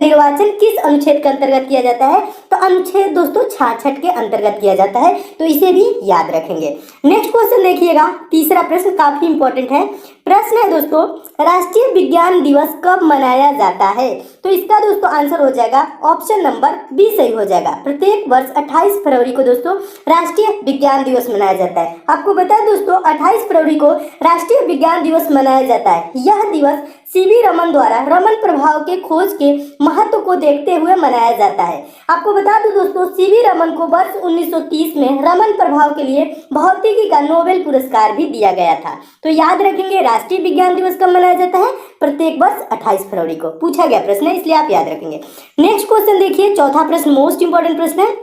निर्वाचन किस अनुच्छेद के अंतर्गत किया जाता है? तो अनुच्छेद दोस्तों 66 के अंतर्गत किया जाता है, तो इसे भी याद रखेंगे। नेक्स्ट क्वेश्चन देखिएगा, तीसरा प्रश्न काफी इंपॉर्टेंट है। प्रश्न है दोस्तों, राष्ट्रीय विज्ञान दिवस कब मनाया जाता है? तो इसका दोस्तों आंसर हो जाएगा ऑप्शन नंबर बी सही हो जाएगा। प्रत्येक वर्ष 28 फरवरी को दोस्तों राष्ट्रीय विज्ञान दिवस मनाया जाता है। आपको बता दें दोस्तों 28 फरवरी को राष्ट्रीय विज्ञान दिवस मनाया जाता है। यह दिवस सीवी रमन द्वारा रमन प्रभाव के खोज के महत्व को देखते हुए मनाया जाता है। आपको बता दूं दोस्तों सीवी रमन को वर्ष 1930 में रमन प्रभाव के लिए भौतिकी का नोबेल पुरस्कार भी दिया गया था। तो याद रखेंगे राष्ट्रीय विज्ञान दिवस कब मनाया जाता है? प्रत्येक वर्ष 28 फरवरी को। पूछा गया प्रश्न है इसलिए आप याद रखेंगे। नेक्स्ट क्वेश्चन देखिए, चौथा प्रश्न मोस्ट इंपोर्टेंट प्रश्न है।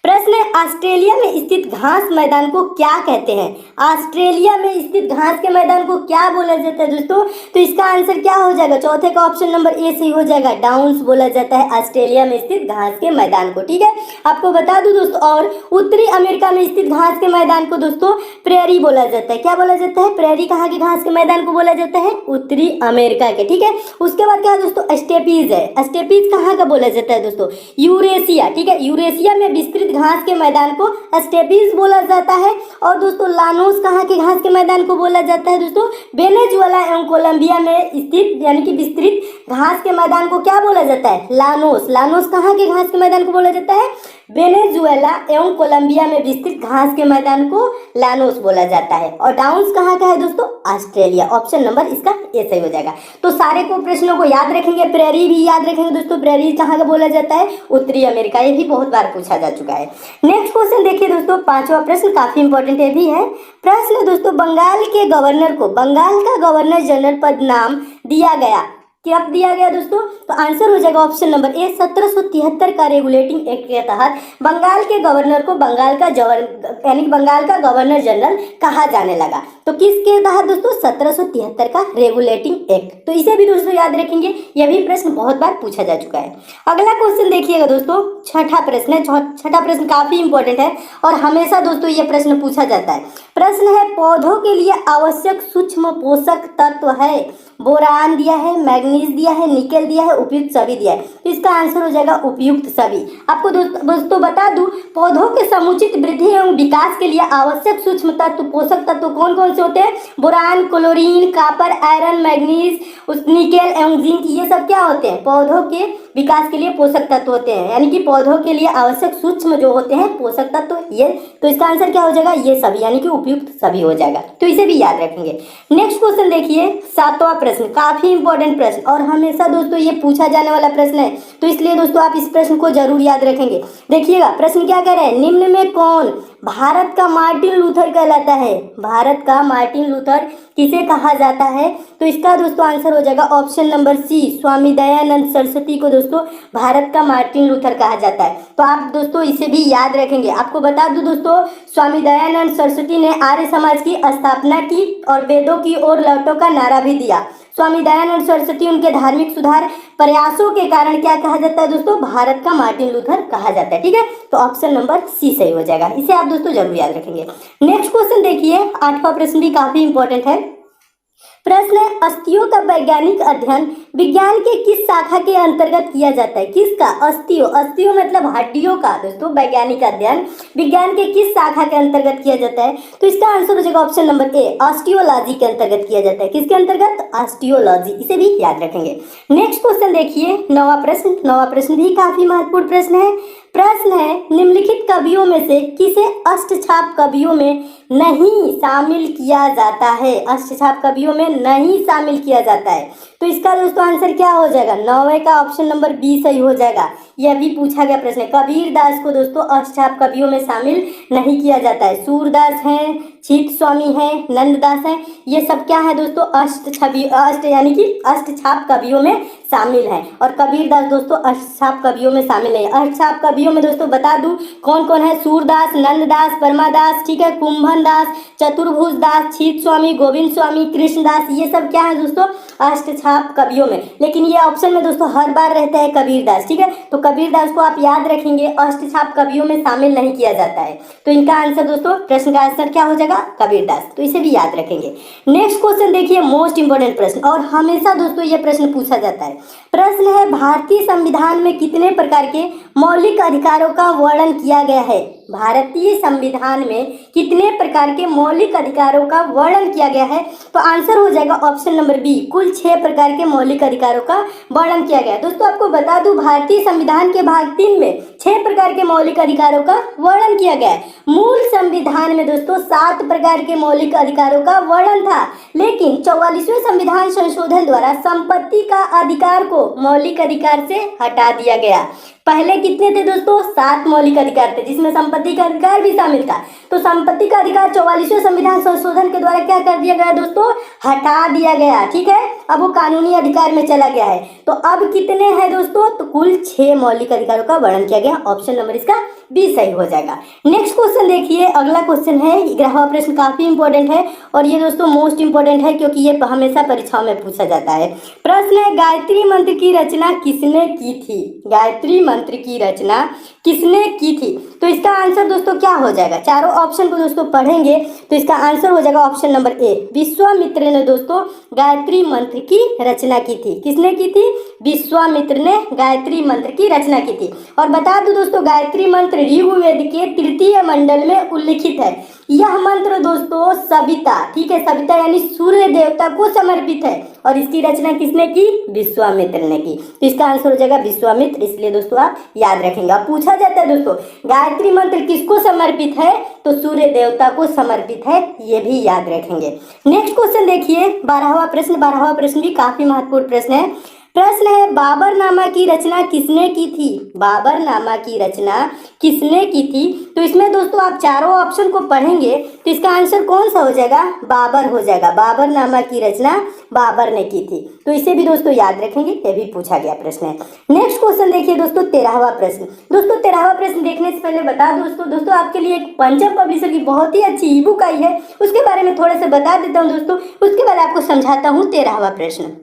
प्रश्न है, ऑस्ट्रेलिया में स्थित घास मैदान को क्या कहते हैं? ऑस्ट्रेलिया में स्थित घास के मैदान को क्या बोला जाता है दोस्तों? तो इसका आंसर क्या हो जाएगा? चौथे का ऑप्शन नंबर ए सही हो जाएगा, डाउन्स बोला जाता है ऑस्ट्रेलिया में स्थित घास के मैदान को। ठीक है, आपको बता दूं दोस्तों, और उत्तरी अमेरिका में स्थित घास के मैदान को दोस्तों प्रेरी बोला जाता है। क्या बोला जाता है? प्रेरी कहाँ के घास के मैदान को बोला जाता है? उत्तरी अमेरिका के। ठीक है, उसके बाद क्या है दोस्तों? स्टेपीज है। स्टेपीज कहाँ का बोला जाता है दोस्तों? यूरेशिया। ठीक है, यूरेशिया में विस्तृत घास के मैदान को स्टेपीज बोला जाता है। और दोस्तों लानोस कहाँ के घास के मैदान को बोला जाता है दोस्तों? वेनेजुएला एवं कोलंबिया में स्थित यानी कि विस्तृत घास के मैदान को क्या बोला जाता है? लानोस। लानोस कहाँ के घास के मैदान को बोला जाता है? वेनेजुएला एवं कोलंबिया में विस्तृत घास के मैदान को लानोस बोला जाता है। और डाउन्स कहाँ का है दोस्तों? ऑस्ट्रेलिया। ऑप्शन नंबर इसका ए सही हो जाएगा। तो सारे को प्रश्नों को याद रखेंगे, प्रेरी भी याद रखेंगे दोस्तों। प्रेरी कहाँ का बोला जाता है? उत्तरी अमेरिका। ये भी बहुत बार पूछा जा चुका है। नेक्स्ट क्वेश्चन देखिए दोस्तों, पांचवा प्रश्न काफी इंपॉर्टेंट है भी है। प्रश्न दोस्तों, बंगाल के गवर्नर को बंगाल का गवर्नर जनरल पद नाम दिया गया, कब दिया गया दोस्तों? तो आंसर हो जाएगा ऑप्शन नंबर ए 1773 का रेगुलेटिंग एक्ट के तहत बंगाल के गवर्नर को बंगाल का गवर्नर जनरल कहा जाने लगा। तो किसके तहत दोस्तों? 1773 का रेगुलेटिंग एक्ट। तो इसे भी दोस्तों याद रखेंगे, यह भी प्रश्न बहुत बार पूछा जा चुका है। अगला क्वेश्चन देखिएगा दोस्तों, छठा प्रश्न है। छठा प्रश्न काफी इंपॉर्टेंट है और हमेशा दोस्तों ये प्रश्न पूछा जाता है। प्रश्न है, पौधों के लिए आवश्यक सूक्ष्म पोषक तत्व है। बोरान दिया है, मैग्नीज दिया है, निकेल दिया है, उपयुक्त सभी दिया है। तो इसका आंसर हो जाएगा उपयुक्त सभी। आपको दोस्तों बता दूं, पौधों के समुचित वृद्धि एवं विकास के लिए आवश्यक सूक्ष्म तत्व पोषक तत्व कौन कौन से होते हैं? Boron, chlorine, copper, iron, manganese, nickel एवं जिंक। ये सब क्या होते हैं? पौधों के विकास के लिए पोषक तत्व होते हैं, यानी कि पौधों के लिए आवश्यक सूक्ष्म जो होते हैं पोषक तत्व ये। तो इसका आंसर क्या हो जाएगा? ये सभी, यानी कि उपयुक्त सभी हो जाएगा। तो इसे भी याद रखेंगे। नेक्स्ट क्वेश्चन देखिए, सातवां प्रश्न, काफी इंपॉर्टेंट प्रश्न और हमेशा दोस्तों ये पूछा जाने वाला प्रश्न है, तो इसलिए दोस्तों आप इस प्रश्न को जरूर याद रखेंगे। देखिएगा प्रश्न क्या कह रहे हैं, निम्न में कौन भारत का मार्टिन लूथर कहलाता है? भारत का मार्टिन लूथर किसे कहा जाता है? तो इसका दोस्तों आंसर हो जाएगा option number C, Swami Dayanand Saraswati को दोस्तों भारत का मार्टिन लूथर कहा जाता है। तो आप दोस्तों इसे भी याद रखेंगे। आपको बता दूं दोस्तों, स्वामी दयानंद सरस्वती ने आर्य समाज की स्थापना की और वेदों की ओर लौटो का नारा भी दिया। स्वामी दयानंद सरस्वती उनके धार्मिक सुधार प्रयासों के कारण क्या कहा जाता है दोस्तों? भारत का मार्टिन लूथर कहा जाता है। ठीक है, तो ऑप्शन नंबर सी सही हो जाएगा। इसे आप दोस्तों जरूर याद रखेंगे। नेक्स्ट क्वेश्चन देखिए, आठवां प्रश्न भी काफी इंपॉर्टेंट है। प्रश्न है, अस्थियों का वैज्ञानिक अध्ययन विज्ञान के किस शाखा के अंतर्गत किया जाता है? किसका? अस्थियों। अस्थियों मतलब हड्डियों का दोस्तों वैज्ञानिक अध्ययन विज्ञान के किस शाखा के अंतर्गत किया जाता है? तो इसका आंसर हो जाएगा ऑप्शन नंबर ए, ऑस्टियोलॉजी के अंतर्गत किया जाता है। किसके अंतर्गत? ऑस्टियोलॉजी। इसे भी याद रखेंगे। नेक्स्ट क्वेश्चन देखिए, नौवां प्रश्न। नौवां प्रश्न भी काफी महत्वपूर्ण प्रश्न है। प्रश्न है, निम्नलिखित कवियों में से किसे अष्टछाप कवियों में नहीं शामिल किया जाता है? अष्टछाप कवियों में नहीं शामिल किया जाता है। तो इसका दोस्तों आंसर क्या हो जाएगा? 9वें का ऑप्शन नंबर बी सही हो जाएगा। यह भी पूछा गया प्रश्न है। कबीर दास को दोस्तों अष्टछाप कवियों में शामिल नहीं किया जाता है। सूरदास हैं, छीत स्वामी हैं, नंददास हैं, ये सब क्या है दोस्तों? अष्ट यानी कि अष्टछाप कवियों में शामिल हैं। और कबीर दास दोस्तों अष्टछाप कवियों में शामिल है। अष्टछाप कवियों में दोस्तों बता दूं कौन कौन है? सूरदास, नंददास, परमादास, ठीक है, कुंभन दास, चतुर्भुज दास, छीत स्वामी, गोविंद स्वामी, कृष्णदास, ये सब क्या है दोस्तों? अष्टछाप कवियों में, लेकिन ये ऑप्शन में दोस्तों हर बार रहता है कबीरदास, ठीक है। तो कबीरदास को आप याद रखेंगे, अष्टछाप कवियों में शामिल नहीं किया जाता है। तो इनका आंसर दोस्तों, प्रश्न का आंसर क्या हो जाएगा, कबीरदास। तो इसे भी याद रखेंगे। नेक्स्ट क्वेश्चन देखिए, मोस्ट इंपोर्टेंट प्रश्न, और हमेशा दोस्तों ये प्रश्न पूछा जाता है। प्रश्न है, भारतीय संविधान में कितने प्रकार के मौलिक अधिकारों का वर्णन किया गया है। भारतीय संविधान में कितने प्रकार के मौलिक अधिकारों का वर्णन किया गया है। तो आंसर हो जाएगा ऑप्शन नंबर बी, कुल 6 प्रकार के मौलिक अधिकारों का वर्णन किया गया है। दोस्तों आपको बता दूं, भारतीय संविधान के भाग 3 में 6 प्रकार के मौलिक अधिकारों का वर्णन किया गया है। मूल संविधान में दोस्तों 7 प्रकार के मौलिक अधिकारों का वर्णन था, लेकिन 44वें संविधान संशोधन द्वारा संपत्ति का अधिकार को मौलिक अधिकार से हटा दिया गया। पहले कितने थे दोस्तों, 7 मौलिक अधिकार थे, जिसमें संपत्ति का अधिकार भी शामिल था। तो संपत्ति का अधिकार 44वें संविधान संशोधन के द्वारा क्या कर दिया गया दोस्तों, हटा दिया गया, ठीक है। अब वो कानूनी अधिकार में चला गया है। तो अब कितने हैं दोस्तों, तो कुल 6 मौलिक अधिकारों का वर्णन किया गया। ऑप्शन नंबर इसका बी सही हो जाएगा। नेक्स्ट क्वेश्चन देखिए, अगला क्वेश्चन है, 11वां प्रश्न काफी इंपॉर्टेंट है, और ये दोस्तों मोस्ट इंपॉर्टेंट है क्योंकि ये हमेशा परीक्षाओं में पूछा जाता है। प्रश्न है, गायत्री मंत्र की रचना किसने की थी। गायत्री मंत्र की रचना किसने की थी। तो इसका आंसर दोस्तों क्या हो जाएगा, चारों ऑप्शन को दोस्तों पढ़ेंगे तो इसका आंसर हो जाएगा ऑप्शन नंबर ए, विश्वामित्र ने दोस्तों गायत्री मंत्र की रचना की थी। किसने की थी, विश्वामित्र ने गायत्री मंत्र की रचना की थी। और बता दूं दोस्तों, गायत्री मंत्र ऋग्वेद के 3 मंडल में उल्लिखित है। यह मंत्र दोस्तों सविता, ठीक है, सविता यानी सूर्य देवता को समर्पित है, और इसकी रचना किसने की, विश्वामित्र ने की। तो इसका आंसर हो जाएगा विश्वामित्र, इसलिए दोस्तों आप याद रखेंगे। अब पूछा जाता है दोस्तों, गायत्री मंत्र किसको समर्पित है, तो सूर्य देवता को समर्पित है, ये भी याद रखेंगे। नेक्स्ट क्वेश्चन देखिए, 12वां प्रश्न। 12वां प्रश्न भी काफी महत्वपूर्ण प्रश्न है। प्रश्न है, बाबरनामा की रचना किसने की थी। बाबरनामा की रचना किसने की थी। तो इसमें दोस्तों आप चारों ऑप्शन को पढ़ेंगे तो इसका आंसर कौन सा हो जाएगा, बाबर हो जाएगा। बाबरनामा की रचना बाबर ने की थी। तो इसे भी दोस्तों याद रखेंगे, ये भी पूछा गया प्रश्न है। नेक्स्ट क्वेश्चन देखिए दोस्तों, 13वां प्रश्न। दोस्तों 13वां प्रश्न देखने से पहले बता दोस्तों आपके लिए एक पंचम पब्लिशर की बहुत ही अच्छी ई बुक आई है, उसके बारे में थोड़ा सा बता देता हूँ दोस्तों, उसके बाद आपको समझाता हूँ 13वां प्रश्न।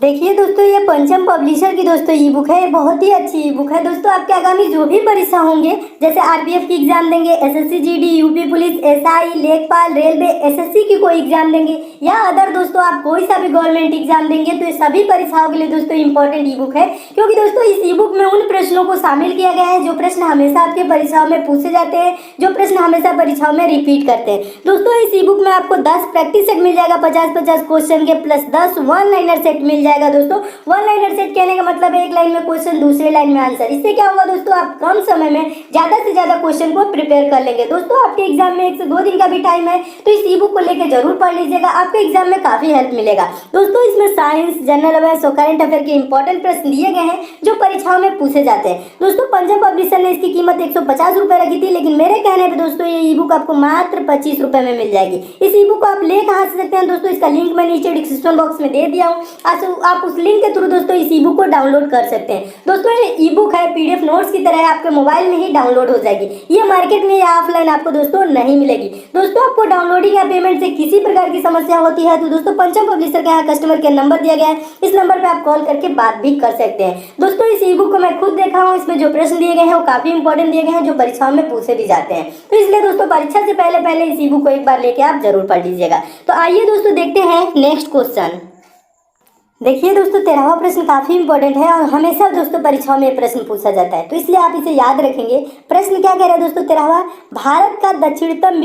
देखिए दोस्तों, ये पंचम पब्लिशर की दोस्तों ई बुक है, बहुत ही अच्छी ई बुक है दोस्तों। आपके आगामी जो भी परीक्षा होंगे, जैसे आरपीएफ की एग्जाम देंगे, SSC GD, UP police, SI, लेखपाल, रेलवे, एसएससी की कोई एग्जाम देंगे, या अदर दोस्तों आप कोई सा भी गवर्नमेंट एग्जाम देंगे, तो ये सभी परीक्षाओं के लिए दोस्तों इंपॉर्टेंट ई बुक है। क्योंकि दोस्तों इस ई बुक में उन प्रश्नों को शामिल किया गया है जो प्रश्न हमेशा आपके परीक्षाओं में पूछे जाते हैं, जो प्रश्न हमेशा परीक्षाओं में रिपीट करते हैं। दोस्तों इस ई बुक में आपको 10 प्रैक्टिस सेट मिल जाएगा 50-50 क्वेश्चन के, प्लस 10 वन लाइनर सेट मिल जाएगा दोस्तों। वन लाइनर सेट कहने का मतलब है एक लाइन में क्वेश्चन, दूसरे लाइन में आंसर। इससे क्या होगा दोस्तों, आप कम समय में ज्यादा से ज्यादा क्वेश्चन को प्रिपेयर कर लेंगे। दोस्तों आपके एग्जाम में 1 से 2 दिन का भी टाइम है, तो इस ई बुक को लेकर जरूर पढ़ लीजिएगा, आपके एग्जाम में काफी हेल्प मिलेगा। दोस्तों इसमें साइंस, जनरल अवेयर्स और करंट अफेयर के इंपॉर्टेंट प्रश्न दिए गए हैं जो परीक्षाओं में पूछे जाते हैं। दोस्तों पंचम पब्लिशर ने इसकी कीमत 150 रुपए रखी थी, लेकिन मेरे कहने पर दोस्तों ये ई बुक आपको मात्र 25 रुपए में मिल जाएगी। इस ई बुक को आप ले कहाँ से सकते हैं दोस्तों, इसका लिंक मैं नीचे डिस्क्रिप्शन बॉक्स में दे दिया हूँ। आप उस लिंक के थ्रू दोस्तों इस ई बुक को डाउनलोड कर सकते हैं। दोस्तों ये ई बुक है, पीडीएफ नोट्स की तरह है, आपके मोबाइल में ही डाउनलोड हो जाएगी। ये मार्केट में या ऑफलाइन आपको दोस्तों नहीं मिलेगी। दोस्तों आपको डाउनलोडिंग या पेमेंट से किसी प्रकार की समस्या होती है तो दोस्तों पंचम पब्लिशर के यहाँ कस्टमर केयर नंबर दिया गया है, इस नंबर पे आप कॉल करके बात भी कर सकते हैं। दोस्तों इस ई बुक को मैं खुद देखा हूँ, इसमें जो प्रश्न दिए गए हैं वो काफी इंपॉर्टेंट दिए गए हैं जो परीक्षाओं में पूछे भी जाते हैं। तो इसलिए दोस्तों परीक्षा से पहले इस ई बुक को एक बार लेके आप जरूर पढ़ लीजिएगा। तो आइए दोस्तों देखते हैं नेक्स्ट क्वेश्चन। देखिए दोस्तों 13वां प्रश्न काफी इंपॉर्टेंट है और हमेशा दोस्तों परीक्षाओं में प्रश्न पूछा जाता है, तो इसलिए आप इसे याद रखेंगे। प्रश्न क्या कह रहा है दोस्तों 13वां, भारत का दक्षिणतम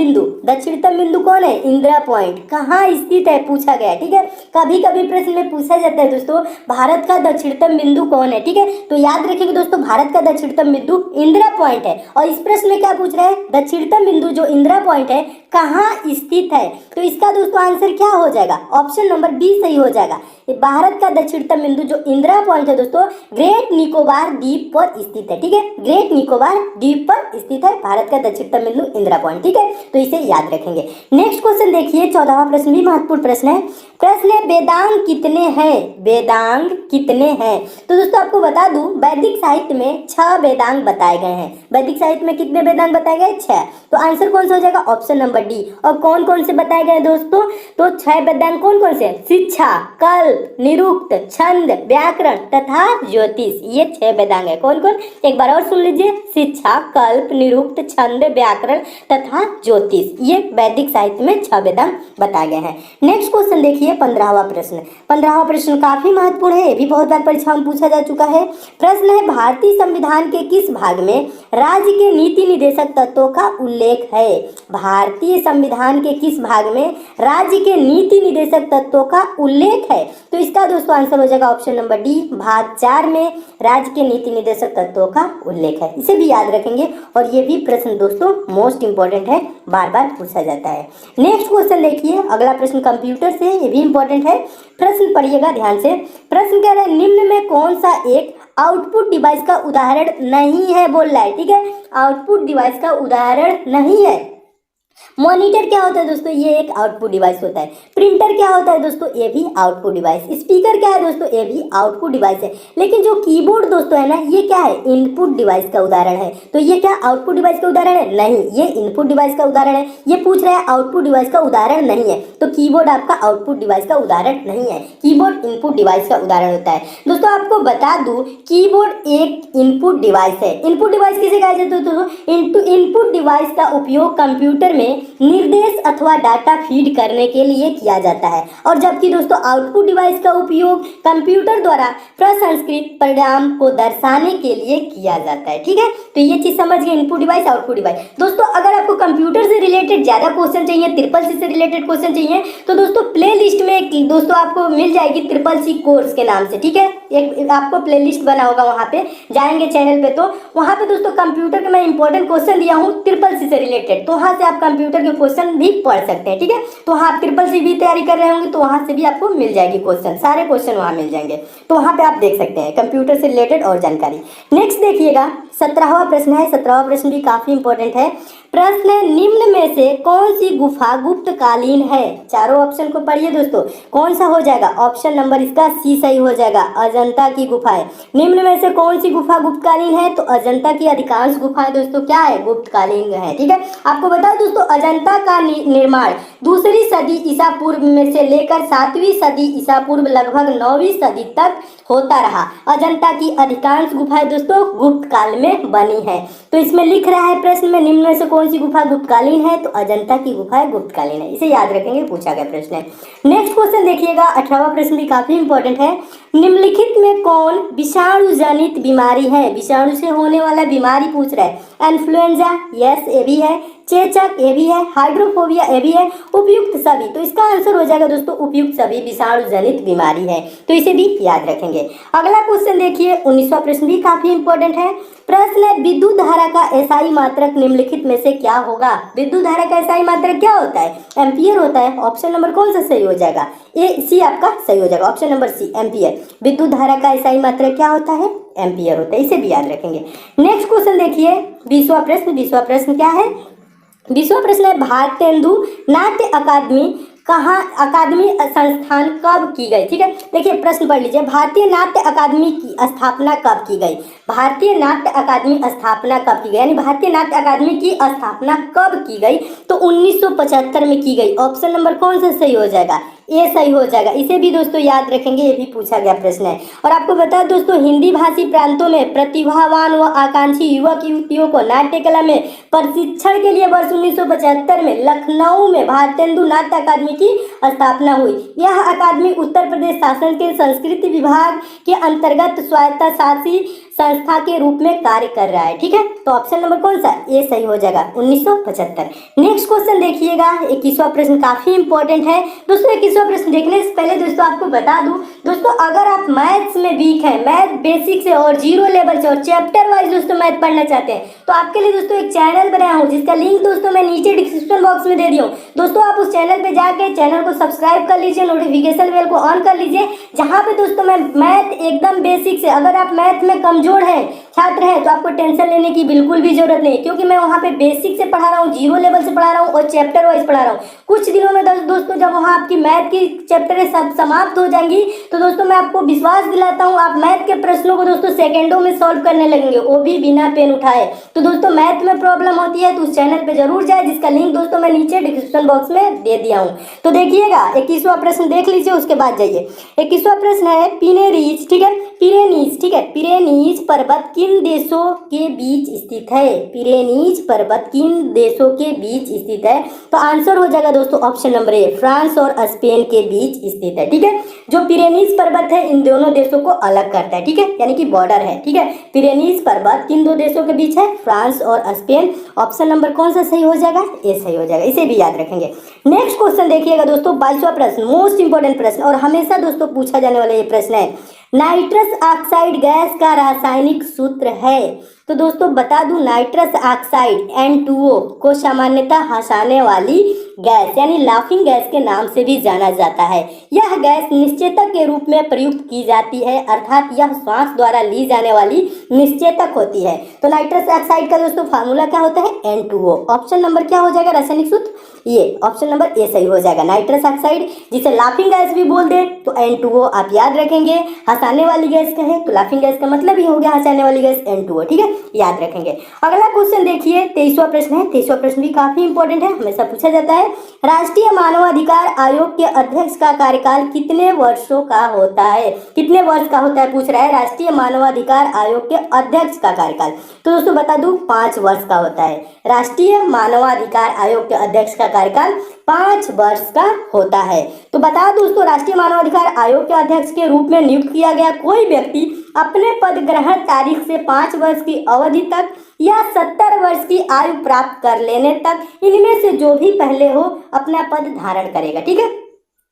बिंदु कौन है, इंदिरा पॉइंट कहाँ स्थित है, पूछा गया है। ठीक है, कभी कभी प्रश्न में पूछा जाता है दोस्तों भारत का दक्षिणतम बिंदु कौन है। ठीक है, तो याद रखिएगा दोस्तों भारत का दक्षिणतम बिंदु इंदिरा पॉइंट है। और इस प्रश्न में क्या पूछ रहा है, दक्षिणतम बिंदु जो इंदिरा पॉइंट है कहाँ स्थित है। तो इसका दोस्तों आंसर क्या हो जाएगा, ऑप्शन नंबर बी सही हो जाएगा। भारत का दक्षिणतम बिंदु जो इंदिरा पॉइंट है दोस्तों ग्रेट निकोबार द्वीप पर स्थित है। ठीक है, ग्रेट निकोबार द्वीप पर स्थित है भारत का दक्षिणतम बिंदु इंदिरा पॉइंट। ठीक है, तो इसे याद रखेंगे। नेक्स्ट क्वेश्चन देखिए 14वां प्रश्न भी महत्वपूर्ण प्रश्न है। प्रश्न है वेदांग कितने हैं, वेदांग कितने हैं। तो दोस्तों आपको बता दूं वैदिक साहित्य में 6 वेदांग बताए गए हैं। वैदिक साहित्य में कितने वेदांग बताए गए, 6। तो आंसर कौन सा हो जाएगा, ऑप्शन नंबर नंबर डी। और कौन कौन से बताए गए दोस्तों? तो 6 वेदांग कौन कौन से? शिक्षा, कल्प, निरुक्त, छंद, व्याकरण तथा ज्योतिष। ये 6 वेदांग है। कौन कौन? एक बार और सुन लीजिए, शिक्षा, कल्प, निरुक्त, छंद, व्याकरण तथा ज्योतिष। ये वैदिक साहित्य में 6 वेदांग बताए गए हैं। नेक्स्ट क्वेश्चन देखिए 15वां प्रश्न। 15वां प्रश्न काफी महत्वपूर्ण है, ये भी बहुत बार परीक्षा में पूछा जा चुका है। प्रश्न है, भारतीय संविधान के किस भाग में राज्य के नीति निर्देशक तत्वों का उल्लेख है? भारतीय संविधान के किस भाग में राज्य के नीति निर्देशक तत्वों का उल्लेख है? तो इसका दोस्तों आंसर हो जाएगा ऑप्शन नंबर डी, भाग 4 में राज्य के नीति निर्देशक तत्वों का उल्लेख है। इसे भी याद रखेंगे और ये भी प्रश्न दोस्तों मोस्ट इंपॉर्टेंट है, बार बार पूछा जाता है। नेक्स्ट क्वेश्चन देखिए, अगला प्रश्न कंप्यूटर से, ये भी इंपॉर्टेंट है। प्रश्न पढ़िएगा ध्यान से। प्रश्न कह रहा है, निम्न में कौन सा एक आउटपुट डिवाइस का उदाहरण नहीं है बोल रहा है। ठीक है, आउटपुट डिवाइस का उदाहरण नहीं है। मॉनिटर क्या होता है दोस्तों? ये एक आउटपुट डिवाइस होता है। प्रिंटर क्या होता है दोस्तों? ये भी आउटपुट डिवाइस। स्पीकर क्या है दोस्तों? ये भी आउटपुट डिवाइस है। लेकिन जो कीबोर्ड दोस्तों है ना, ये क्या है? इनपुट डिवाइस का उदाहरण है। तो ये क्या आउटपुट डिवाइस का उदाहरण है? नहीं, ये इनपुट डिवाइस का उदाहरण है। ये पूछ रहा है आउटपुट डिवाइस का उदाहरण नहीं है, तो कीबोर्ड आपका आउटपुट डिवाइस का उदाहरण नहीं है। कीबोर्ड इनपुट डिवाइस का उदाहरण होता है। दोस्तों आपको बता दूं, कीबोर्ड एक इनपुट डिवाइस है। इनपुट डिवाइस किसे कहा जाता है दोस्तों? इनपुट डिवाइस का उपयोग कंप्यूटर में निर्देश अथवा डाटा फीड करने के लिए किया जाता है, और जबकि दोस्तों आउटपुट डिवाइस का उपयोग कंप्यूटर द्वारा प्रसंस्कृत परिणाम को दर्शाने के लिए किया जाता है। ठीक है, तो ये चीज समझ गए, इनपुट डिवाइस आउटपुट डिवाइस। दोस्तों अगर आपको कंप्यूटर से रिलेटेड ज्यादा क्वेश्चन चाहिए, ट्रिपल सी से रिलेटेड क्वेश्चन चाहिए, तो दोस्तों प्ले लिस्ट में दोस्तों आपको मिल जाएगी ट्रिपल सी कोर्स के नाम से। ठीक है, एक आपको प्ले लिस्ट बना होगा, वहां पे जाएंगे चैनल पे, तो वहां पे दोस्तों कंप्यूटर के मैं इंपॉर्टेंट क्वेश्चन दिया हूँ ट्रिपल सी से रिलेटेड, तो वहां से आप कंप्यूटर के क्वेश्चन भी पढ़ सकते हैं। ठीक है, तो वहाँ आप ट्रिपल सी भी तैयारी कर रहे होंगे तो वहां से भी आपको मिल जाएगी क्वेश्चन, सारे क्वेश्चन वहां मिल जाएंगे, तो वहां पे आप देख सकते हैं कंप्यूटर से रिलेटेड और जानकारी। नेक्स्ट देखिएगा 17वां प्रश्न है। 17वां प्रश्न भी काफी इंपॉर्टेंट है। प्रश्न है, निम्न में से कौन सी गुफा गुप्तकालीन है? चारों ऑप्शन को पढ़िए दोस्तों, कौन सा हो जाएगा? ऑप्शन नंबर इसका सी सही हो जाएगा, अजंता की गुफाएं। निम्न में से कौन सी गुफा गुप्तकालीन है? तो अजंता की अधिकांश गुफाएं दोस्तों क्या है? गुप्तकालीन है। ठीक है, आपको बता दोस्तों अजंता का निर्माण 2री सदी ईसा पूर्व में से लेकर 7वीं सदी ईसा पूर्व लगभग 9वीं सदी तक होता रहा। अजंता की अधिकांश गुफाएं दोस्तों गुप्त काल में बनी है। तो इसमें लिख रहा है प्रश्न में, निम्न में से कौन सी गुफा गुप्तकालीन है? तो अजंता की गुफाएं गुप्तकालीन है। इसे याद रखेंगे, पूछा गया प्रश्न है। नेक्स्ट क्वेश्चन देखिएगा 18वां प्रश्न भी काफी इंपॉर्टेंट है। निम्नलिखित में कौन विषाणु जनित बीमारी है? विषाणु से होने वाला बीमारी पूछ रहा है। इन्फ्लुएंजा, यस ये भी है। चेचक ये भी है। हाइड्रोफोबिया ये भी है। उपयुक्त सभी, तो इसका आंसर हो जाएगा दोस्तों उपयुक्त सभी विषाणु जनित बीमारी है, तो इसे भी याद रखेंगे। अगला क्वेश्चन देखिए 19वां प्रश्न भी काफी इंपॉर्टेंट है। प्रश्न है, विद्युत धारा का एसआई मात्रक निम्नलिखित में से क्या होगा? विद्युत धारा का एसआई मात्रक क्या होता है? एम्पियर होता है। ऑप्शन नंबर कौन सा सही हो जाएगा? ए सी आपका सही हो जाएगा, ऑप्शन नंबर सी एम्पियर। विद्युत धारा का एसआई मात्रक क्या होता है? एम्पियर होता है, इसे भी याद रखेंगे। नेक्स्ट क्वेश्चन देखिए 20वां प्रश्न। 20वां प्रश्न क्या है? 20वां प्रश्न है, भारतेंदु नाट्य अकादमी कहाँ अकादमी संस्थान कब की गई? ठीक है, देखिए प्रश्न पढ़ लीजिए, भारतीय नाट्य अकादमी की स्थापना कब की गई? भारतीय नाट्य अकादमी स्थापना कब की गई, यानी भारतीय नाट्य अकादमी की स्थापना कब की गई? तो 1975 में की गई। ऑप्शन नंबर कौन सा सही हो जाएगा? ए सही हो जाएगा। इसे भी दोस्तों याद रखेंगे, ये भी पूछा गया प्रश्न है। और आपको बता दोस्तों, हिंदी भाषी प्रांतों में प्रतिभावान व आकांक्षी युवक युवतियों को नाट्य कला में प्रशिक्षण के लिए वर्ष 1975 में लखनऊ में भारतेंदु नाट्य अकादमी की स्थापना हुई। यह अकादमी उत्तर प्रदेश शासन के संस्कृति विभाग के अंतर्गत स्वायत्तशासी संस्था के रूप में कार्य कर रहा है। ठीक है, तो ऑप्शन नंबर कौन सा? ए सही हो जाएगा 1975। नेक्स्ट क्वेश्चन देखिएगा 21वां प्रश्न काफी इंपॉर्टेंट है दोस्तों। 21वां प्रश्न देखने से पहले दोस्तों आपको बता दूं दोस्तों, अगर आप मैथ्स में वीक हैं, मैथ बेसिक से और 0 लेवल से और चैप्टर वाइज दोस्तों मैथ पढ़ना चाहते हैं, तो आपके लिए दोस्तों एक चैनल बनाया हूँ जिसका लिंक दोस्तों मैं नीचे डिस्क्रिप्शन बॉक्स में दे दी हूँ। दोस्तों आप उस चैनल पे जाके चैनल को सब्सक्राइब कर लीजिए, नोटिफिकेशन बेल को ऑन कर लीजिए, जहाँ पे दोस्तों मैं मैथ एकदम बेसिक से, अगर आप मैथ में कमजोर है छात्र है तो आपको टेंशन लेने की बिल्कुल भी जरूरत नहीं, क्योंकि मैं वहाँ पे बेसिक से पढ़ा रहा हूँ, 0 लेवल से पढ़ा रहा हूँ और चैप्टर वाइज पढ़ा रहा हूँ। कुछ दिनों में दोस्तों जब वहाँ आपकी मैथ की चैप्टर सब समाप्त हो जाएंगी तो दोस्तों मैं आपको विश्वास दिलाता हूँ आप मैथ के प्रश्नों को दोस्तों सेकेंडों में सॉल्व करने लगेंगे, वो भी बिना पेन उठाए। तो दोस्तों मैथ में प्रॉब्लम होती है तो उस चैनल पे जरूर जाए, जिसका लिंक दोस्तों मैं नीचे डिस्क्रिप्शन बॉक्स में दे दिया हूँ। तो देखिएगा 21वां प्रश्न देख लीजिए, उसके बाद जाइए। 21वां प्रश्न है पिरेनीज, ठीक है, पिरेनीज, ठीक है, पिरेनीज पर्वत किन देशों के बीच स्थित है? पिरेनीज पर्वत किन देशों के बीच स्थित है? तो आंसर हो जाएगा दोस्तों ऑप्शन नंबर ए, फ्रांस और स्पेन के बीच स्थित है, ठीक है। जो पिरेनीज पर्वत है इन दोनों देशों को अलग करता है, ठीक है, यानी कि बॉर्डर है, ठीक है। पिरेनीज पर्वत किन दो देशों के बीच है? फ्रांस और स्पेन। ऑप्शन नंबर कौन सा सही हो जाएगा? ए सही हो जाएगा, इसे भी याद रखेंगे। नेक्स्ट क्वेश्चन देखिएगा दोस्तों, 22वां प्रश्न, मोस्ट इंपोर्टेंट प्रश्न और हमेशा दोस्तों पूछा जाने वाला ये प्रश्न है। नाइट्रस ऑक्साइड गैस का रासायनिक सूत्र है। तो दोस्तों बता दूं, नाइट्रस ऑक्साइड N2O को सामान्यतः हंसाने वाली गैस यानी लाफिंग गैस के नाम से भी जाना जाता है। यह गैस निश्चेतक के रूप में प्रयुक्त की जाती है, अर्थात यह श्वास द्वारा ली जाने वाली निश्चेतक होती है। तो नाइट्रस ऑक्साइड का दोस्तों फार्मूला क्या होता है? N2O। ऑप्शन नंबर क्या हो जाएगा रासायनिक सूत्र? ये ऑप्शन नंबर ए सही हो जाएगा। नाइट्रस ऑक्साइड जिसे लाफिंग गैस भी बोल दे तो N2O आप याद रखेंगे। हंसाने वाली गैस कहे तो लाफिंग गैस का मतलब ही हो गया हंसाने वाली गैस N2O, ठीक है, याद रखेंगे। अगला क्वेश्चन देखिए, 23वां प्रश्न है। 23वां प्रश्न भी काफी इंपॉर्टेंट है, हमेशा पूछा जाता है। राष्ट्रीय मानवाधिकार आयोग के अध्यक्ष का कार्यकाल कितने वर्षों का होता है? कितने वर्ष का होता है पूछ रहा है। राष्ट्रीय मानवाधिकार आयोग के अध्यक्ष का कार्यकाल तो दोस्तों बता दूं 5 वर्ष का होता है। राष्ट्रीय मानवाधिकार आयोग के अध्यक्ष का कार्यकाल 5 वर्ष का होता है। तो बता दोस्तों, राष्ट्रीय मानवाधिकार आयोग के अध्यक्ष के रूप में नियुक्त किया गया कोई व्यक्ति अपने पद ग्रहण तारीख से 5 वर्ष की अवधि तक या 70 वर्ष की आयु प्राप्त कर लेने तक इनमें से जो भी पहले हो अपना पद धारण करेगा, ठीक है,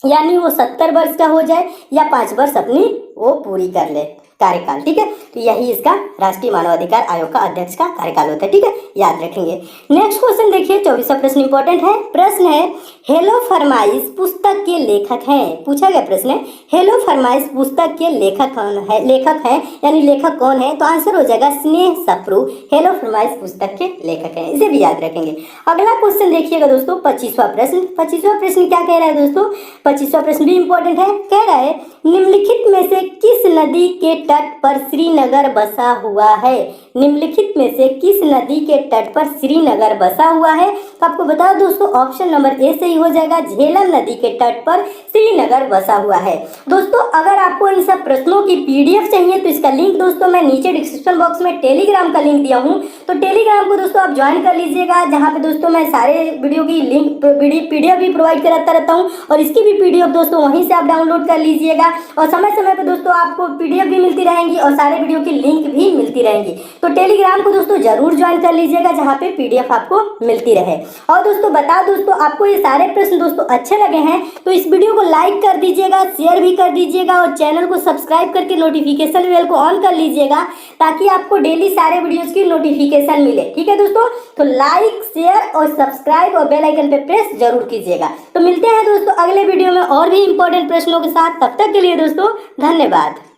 यानी वो 70 वर्ष का हो जाए या 5 वर्ष अपनी वो पूरी कर ले कार्यकाल, ठीक है। तो यही इसका राष्ट्रीय मानवाधिकार आयोग का अध्यक्ष का कार्यकाल होता है, ठीक है, याद रखेंगे। नेक्स्ट क्वेश्चन देखिए, 24वां प्रश्न इंपॉर्टेंट है। प्रश्न है हेलो फरमाइश पुस्तक के लेखक हैं। पूछा गया प्रश्न है हेलो फरमाइश पुस्तक के लेखक कौन है? लेखक है यानी लेखक कौन है? तो आंसर हो जाएगा स्नेह सप्रू। हेलो फरमाइश पुस्तक के लेखक हैं, इसे भी याद रखेंगे। अगला क्वेश्चन देखिएगा दोस्तों, 25वां प्रश्न। 25वां प्रश्न क्या कह रहा है दोस्तों? 25वां प्रश्न भी इंपॉर्टेंट है। कह रहा है निम्नलिखित में से किस नदी के तट पर श्रीनगर बसा हुआ है? निम्नलिखित में से किस नदी के तट पर श्रीनगर बसा हुआ है? तो आपको बता दोस्तों ऑप्शन नंबर ए सही हो जाएगा। झेलम नदी के तट पर श्रीनगर बसा हुआ है। दोस्तों अगर आपको इन सब प्रश्नों की PDF चाहिए तो इसका लिंक दोस्तों मैं नीचे डिस्क्रिप्शन बॉक्स में टेलीग्राम का लिंक दिया हूँ, तो टेलीग्राम को दोस्तों आप ज्वाइन कर लीजिएगा, जहाँ पे दोस्तों मैं सारे वीडियो की लिंक PDF भी प्रोवाइड कराता रहता हूँ और इसकी भी PDF दोस्तों वहीं से आप डाउनलोड कर लीजिएगा और समय समय पे दोस्तों आपको PDF भी मिलती रहेंगी और सारे वीडियो की लिंक भी मिलती रहेंगी। तो टेलीग्राम को दोस्तों जरूर ज्वाइन कर लीजिएगा, जहाँ पे PDF आपको मिलती रहे। और दोस्तों बता दोस्तों आपको ये सारे प्रश्न दोस्तों अच्छे लगे हैं तो इस वीडियो को लाइक कर दीजिएगा, शेयर भी कर दीजिएगा और चैनल को सब्सक्राइब करके नोटिफिकेशन बेल को ऑन कर लीजिएगा, ताकि आपको डेली सारे वीडियोस की नोटिफिकेशन मिले, ठीक है दोस्तों। तो लाइक शेयर और सब्सक्राइब और बेल आइकन पे प्रेस जरूर कीजिएगा। तो मिलते हैं दोस्तों अगले वीडियो में और भी इंपॉर्टेंट प्रश्नों के साथ। तब तक के लिए दोस्तों धन्यवाद।